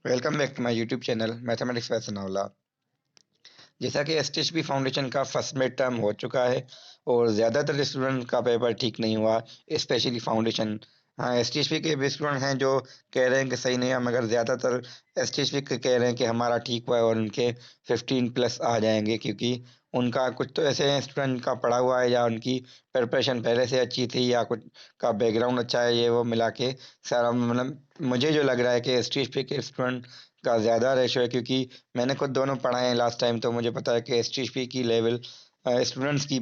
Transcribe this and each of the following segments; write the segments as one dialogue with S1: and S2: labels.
S1: Welcome back to my YouTube channel mathematics by Sanaullah. जैसा कि STHB foundation का first mid term हो चुका है और ज़्यादातर स्टूडेंट का पेपर ठीक नहीं हुआ, स्पेशली फाउंडेशन। हाँ, एसटीएचबी के भी स्टूडेंट हैं जो कह रहे हैं कि सही नहीं है, मगर ज़्यादातर एसटीएचबी के कह रहे हैं कि हमारा ठीक हुआ है और उनके 15 प्लस आ जाएंगे, क्योंकि उनका कुछ तो ऐसे स्टूडेंट का पढ़ा हुआ है या उनकी प्रिपरेशन पहले से अच्छी थी या कुछ का बैकग्राउंड अच्छा है, ये वो मिला के सारा मतलब मुझे जो लग रहा है कि एसटीएचबी के स्टूडेंट का ज़्यादा रेशो है, क्योंकि मैंने खुद दोनों पढ़ाए हैं लास्ट टाइम, तो मुझे पता है कि एसटीएचपी की लेवल स्टूडेंट्स की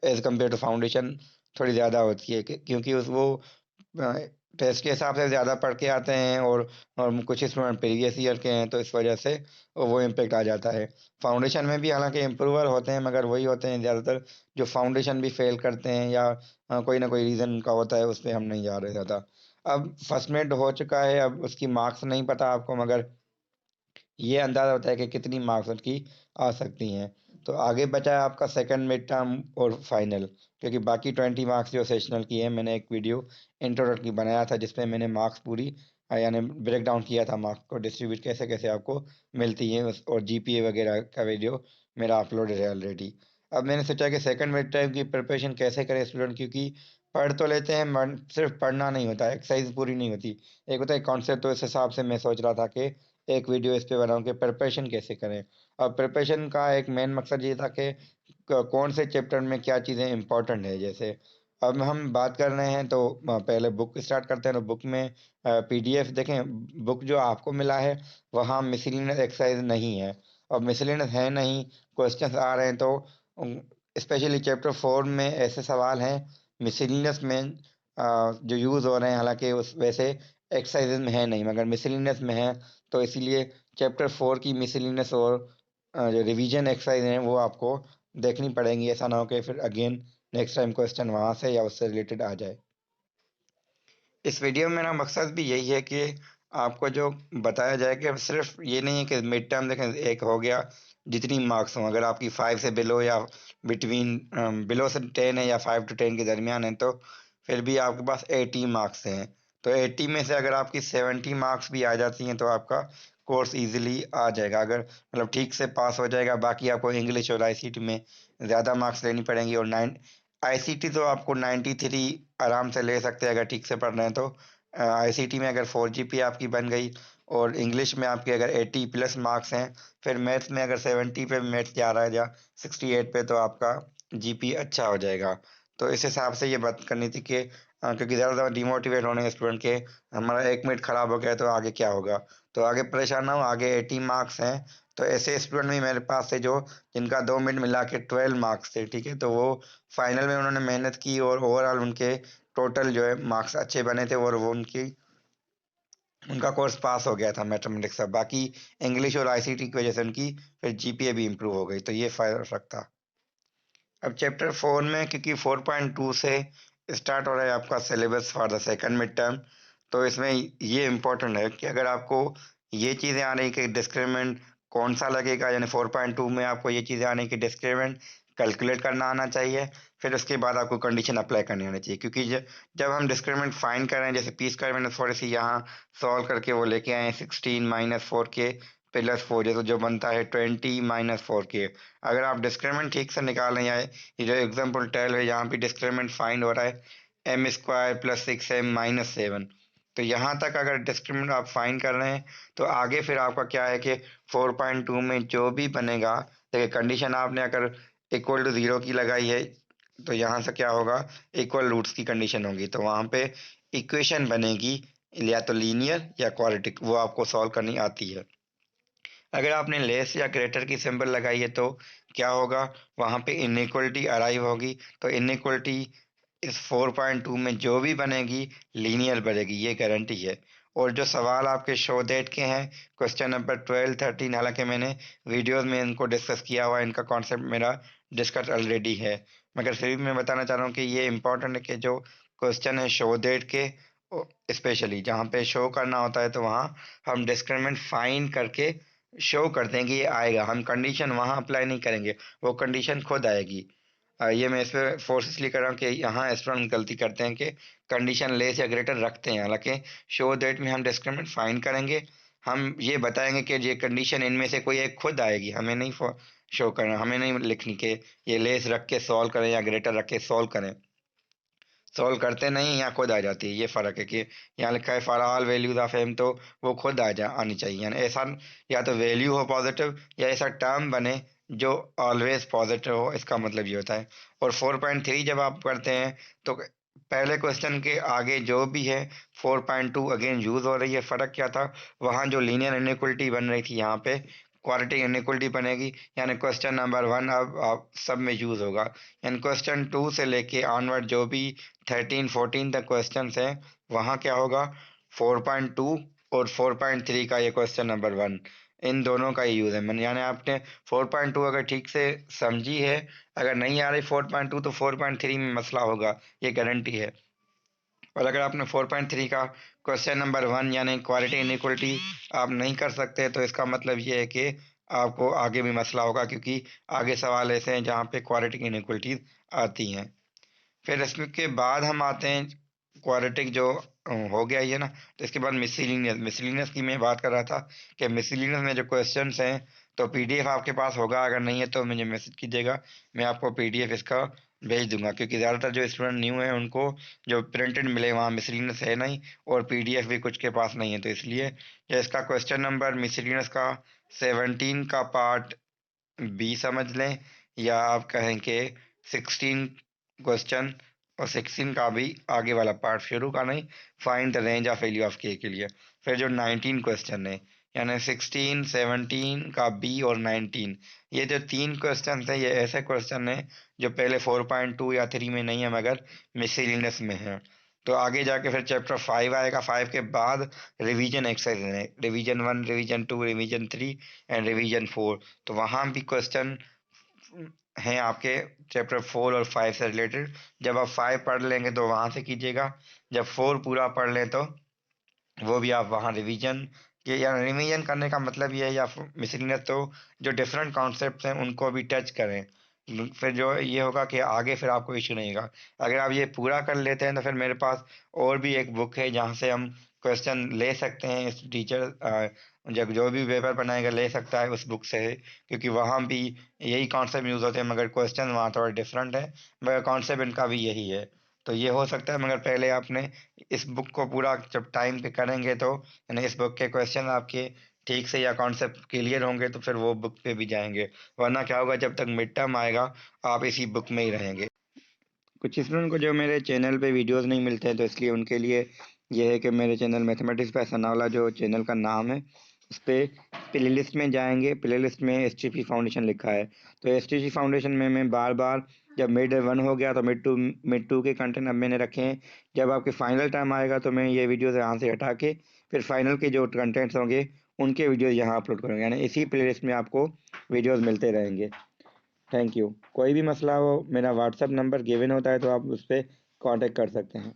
S1: एज कम्पेयर टू फाउंडेशन थोड़ी ज़्यादा होती है, क्योंकि उस वो टेस्ट के हिसाब से ज़्यादा पढ़ के आते हैं और कुछ स्टूडेंट प्रीवियस ईयर के हैं, तो इस वजह से वो इम्पेक्ट आ जाता है। फाउंडेशन में भी हालांकि इम्प्रूवर होते हैं, मगर वही होते हैं ज़्यादातर जो फाउंडेशन भी फेल करते हैं या कोई ना कोई रीज़न उनका होता है, उस पर हम नहीं जा रहे ज़्यादा। अब फर्स्ट मिड हो चुका है, अब उसकी मार्क्स नहीं पता आपको, मगर ये अंदाज़ा होता है कि कितनी मार्क्स उनकी आ सकती हैं। तो आगे बचा है आपका सेकंड मिड टर्म और फाइनल, क्योंकि बाकी 20 मार्क्स जो सेशनल की है, मैंने एक वीडियो इंट्रोडक्टरी बनाया था जिसमें मैंने मार्क्स पूरी यानी ब्रेक डाउन किया था, मार्क्स को डिस्ट्रीब्यूट कैसे कैसे आपको मिलती है और जीपीए वगैरह का वीडियो मेरा अपलोडेड है ऑलरेडी। अब मैंने सोचा कि सेकंड मिड टर्म की प्रिपरेशन कैसे करें स्टूडेंट, क्योंकि पढ़ तो लेते हैं, सिर्फ पढ़ना नहीं होता, एक्सरसाइज पूरी नहीं होती, एक होता है कॉन्सेप्ट। तो इस हिसाब से मैं सोच रहा था कि एक वीडियो इस पे बनाऊँ कि प्रिपरेशन कैसे करें। अब प्रिपरेशन का एक मेन मकसद ये था कि कौन से चैप्टर में क्या चीज़ें इंपॉर्टेंट है। जैसे अब हम बात कर रहे हैं तो पहले बुक स्टार्ट करते हैं, तो बुक में पीडीएफ देखें। बुक जो आपको मिला है वहाँ मिसलिनियस एक्सरसाइज नहीं है, और मिसलिनियस है नहीं, क्वेश्चंस आ रहे हैं, तो स्पेशली चैप्टर 4 में ऐसे सवाल हैं मिसलिनियस में जो यूज़ हो रहे हैं, हालांकि उस वैसे एक्सरसाइजेज में है नहीं मगर मिसलिनियस में है। तो इसीलिए चैप्टर 4 की मिसलिनियस और जो रिवीजन एक्सरसाइज हैं वो आपको देखनी पड़ेंगी, ऐसा ना हो कि फिर अगेन नेक्स्ट टाइम क्वेश्चन वहाँ से या उससे रिलेटेड आ जाए। इस वीडियो में मेरा मकसद भी यही है कि आपको जो बताया जाए कि अब सिर्फ ये नहीं है कि मिड टर्म देखें एक हो गया, जितनी मार्क्स हों, अगर आपकी 5 से बिलो या बिटवीन बिलो से 10 है या 5 टू 10 के दरमियान है, तो फिर भी आपके पास 80 मार्क्स हैं। तो 80 में से अगर आपकी 70 मार्क्स भी आ जाती हैं तो आपका कोर्स इजीली आ जाएगा, अगर मतलब ठीक से पास हो जाएगा। बाकी आपको इंग्लिश और आईसीटी में ज़्यादा मार्क्स लेनी पड़ेंगी, और आईसीटी तो आपको 93 आराम से ले सकते हैं अगर ठीक से पढ़ रहे हैं तो। आईसीटी में अगर 4 जीपी आपकी बन गई और इंग्लिश में आपके अगर 80 प्लस मार्क्स हैं, फिर मैथ्स में अगर 70 पे मैथ्स जा रहा है या 68 पे, तो आपका जीपी अच्छा हो जाएगा। तो इस हिसाब से ये बात करनी थी कि क्योंकि ज़्यादा डिमोटिवेट होने स्टूडेंट के हमारा एक मिनट खराब हो गया तो आगे क्या होगा। तो आगे परेशान ना हो, आगे 80 मार्क्स हैं, तो ऐसे स्टूडेंट भी मेरे पास थे जो जिनका 2 मिनट मिला के 12 मार्क्स थे, ठीक है। तो वो फाइनल में उन्होंने मेहनत की और ओवरऑल उनके टोटल जो है मार्क्स अच्छे बने थे, और वो उनका कोर्स पास हो गया था मैथमेटिक्स का। बाकी इंग्लिश और आईसीटी की वजह से उनकी फिर जीपीए भी इम्प्रूव हो गई, तो ये फर्क था। अब चैप्टर 4 में क्योंकि 4.2 से स्टार्ट हो रहा है आपका syllabus for the second mid term, तो इसमें ये इम्पोर्टेंट है कि अगर आपको ये चीज़ें आ रही कि डिस्क्रिमिनेंट कौन सा लगेगा, यानी 4.2 में आपको ये चीज़ें आने कि डिस्क्रिमिनेंट कैलकुलेट करना आना चाहिए, फिर उसके बाद आपको कंडीशन अप्लाई करनी आनी चाहिए। क्योंकि जब हम डिस्क्रिमिनेंट फाइंड कर रहे हैं, जैसे पी स्क्वायर मैंने थोड़ी सी यहाँ सॉल्व करके वो लेके आए हैं 16 माइनस 4 के प्लस 4, जैसे जो बनता है 20 माइनस 4 के। अगर आप डिस्क्रिमिनेंट ठीक से निकाल रहे हैं, ये जो एग्जाम्पल 12 है यहाँ पे डिस्क्रिमिनेंट फाइंड हो रहा है M square plus 6m minus 7, तो यहाँ तक अगर डिस्क्रिमिनेंट आप फाइंड कर रहे हैं, तो आगे फिर आपका क्या है कि 4.2 में जो भी बनेगा, देखिए कंडीशन आपने अगर इक्वल टू 0 की लगाई है, तो यहाँ से क्या होगा, इक्वल रूट्स की कंडीशन होगी, तो वहाँ पे इक्वेशन बनेगी या तो लीनियर या क्वाड्रेटिक, वो आपको सॉल्व करनी आती है। अगर आपने लेस या ग्रेटर की सिंबल लगाई है तो क्या होगा, वहाँ पे इनइक्वलिटी अराइव होगी, तो इनइक्वलिटी इस 4.2 में जो भी बनेगी लीनियर बनेगी, ये गारंटी है। और जो सवाल आपके शो दैट के हैं, क्वेश्चन नंबर 12 13, हालांकि मैंने वीडियोस में इनको डिस्कस किया हुआ है, इनका कॉन्सेप्ट मेरा डिस्कस ऑलरेडी है, मगर फिर भी मैं बताना चाह रहा हूँ कि ये इंपॉर्टेंट है कि जो क्वेश्चन है शो दैट के, स्पेशली जहाँ पे शो करना होता है, तो वहाँ हम डिस्क्रिमिनेंट फाइंड करके शो कर देंगे ये आएगा, हम कंडीशन वहाँ अप्लाई नहीं करेंगे, वो कंडीशन खुद आएगी। ये मैं इस पर फोर्स इसलिए कर रहा हूँ कि यहाँ स्टूडेंट गलती करते हैं कि कंडीशन लेस या ग्रेटर रखते हैं, हालांकि शो दैट में हम डिस्क्रिमिनेंट फाइंड करेंगे, हम ये बताएंगे कि ये कंडीशन इनमें से कोई एक खुद आएगी, हमें नहीं शो करना, हमें नहीं लिखनी कि ये लेस रख के सॉल्व करें या ग्रेटर रख के सॉल्व करें। सॉल्व करते नहीं, यहाँ खुद आ जाती है, ये फ़र्क है कि यहाँ लिखा है for all values of m, तो वो खुद आनी चाहिए। यानी ऐसा या तो वैल्यू हो पॉजिटिव या ऐसा टर्म बने जो ऑलवेज पॉजिटिव हो, इसका मतलब ये होता है। और 4.3 जब आप करते हैं तो पहले क्वेश्चन के आगे जो भी है 4.2 अगेन यूज़ हो रही है। फ़र्क क्या था, वहाँ जो लीनियर इनइक्वलिटी बन रही थी यहाँ पे क्वाड्रेटिक इनइक्वलिटी बनेगी। यानी क्वेश्चन नंबर 1 अब आप सब में यूज़ होगा। यानी क्वेश्चन 2 से लेके ऑनवर्ड जो भी 13-14 तक क्वेश्चन हैं वहाँ क्या होगा, 4.2 और 4.3 का ये क्वेश्चन नंबर 1, इन दोनों का ही यूज़ है। मैंने यानी आपने 4.2 अगर ठीक से समझी है, अगर नहीं आ रही 4.2 तो 4.3 में मसला होगा, ये गारंटी है। और अगर आपने 4.3 का क्वेश्चन नंबर 1 यानी क्वालिटी इनइक्वलिटी आप नहीं कर सकते, तो इसका मतलब ये है कि आपको आगे भी मसला होगा, क्योंकि आगे सवाल ऐसे हैं जहाँ पे क्वालिटी इनइक्वलिटीज आती हैं। फिर इसके बाद हम आते हैं क्वाड्रेटिक जो हो गया ये ना, तो इसके बाद मिसलिनियस की मैं बात कर रहा था कि मिसलिनियस में जो क्वेश्चंस हैं, तो पीडीएफ आपके पास होगा, अगर नहीं है तो मुझे मैसेज कीजिएगा, मैं आपको पीडीएफ इसका भेज दूंगा, क्योंकि ज़्यादातर जो स्टूडेंट न्यू हैं उनको जो प्रिंटेड मिले वहाँ मिसलिनियस है नहीं, और पीडीएफ भी कुछ के पास नहीं है, तो इसलिए या इसका क्वेश्चन नंबर मिसलिनियस का 17 का पार्ट बी समझ लें, या आप कहें कि 16 क्वेश्चन और 16 का भी आगे वाला पार्ट, शुरू का नहीं, find the range of value of के के लिए। फिर जो 19 क्वेश्चन है, यानी 16, 17 का बी और 19, ये जो 3 क्वेश्चन है ये ऐसे क्वेश्चन है जो पहले 4.2 या 3 में नहीं है मगर मिसलिनियस में है। तो आगे जाके फिर चैप्टर 5 आएगा, 5 के बाद रिवीजन एक्सरसाइज है, revision 1, revision 2, revision 3 and revision 4। तो वहाँ भी क्वेश्चन हैं आपके चैप्टर 4 और 5 से रिलेटेड। जब आप 5 पढ़ लेंगे तो वहाँ से कीजिएगा, जब 4 पूरा पढ़ लें तो वो भी आप वहाँ रिवीजन के, या रिवीजन करने का मतलब ये है, या मिसलिनियस तो जो डिफरेंट कॉन्सेप्ट्स हैं उनको भी टच करें। फिर जो ये होगा कि आगे फिर आपको इशू नहीं होगा। अगर आप ये पूरा कर लेते हैं तो फिर मेरे पास और भी एक बुक है जहाँ से हम क्वेश्चन ले सकते हैं। इस टीचर जब जो भी पेपर बनाएगा ले सकता है उस बुक से, क्योंकि वहाँ भी यही कॉन्सेप्ट यूज़ होते हैं, मगर क्वेश्चन वहाँ थोड़ा डिफरेंट है, मगर कॉन्सेप्ट इनका भी यही है। तो ये हो सकता है, मगर पहले आपने इस बुक को पूरा जब टाइम पे करेंगे तो यानी इस बुक के क्वेश्चन आपके ठीक से या कॉन्सेप्ट क्लियर होंगे तो फिर वो बुक पे भी जाएंगे। वरना क्या होगा, जब तक मिड टर्म आएगा आप इसी बुक में ही रहेंगे। कुछ स्टूडेंट को जो मेरे चैनल पे वीडियोस नहीं मिलते हैं, तो इसलिए उनके लिए ये है कि मेरे चैनल मैथमेटिक्स बाय सनावला जो चैनल का नाम है, उस पर प्ले लिस्ट में जाएंगे, प्ले लिस्ट में एस फाउंडेशन लिखा है। तो एस फाउंडेशन में मैं बार बार जब मिड 1 हो गया तो मिड टू के कंटेंट अब मैंने रखे हैं। जब आपके फाइनल टाइम आएगा तो मैं ये वीडियोज़ यहाँ से हटा के फिर फाइनल के जो कंटेंट्स होंगे उनके वीडियोज़ यहाँ अपलोड करूँगा, यानी इसी प्ले लिस्ट में आपको वीडियोज़ मिलते रहेंगे। Thank you. कोई भी मसला हो, मेरा व्हाट्सअप नंबर गिवन होता है तो आप उस पर कॉन्टेक्ट कर सकते हैं।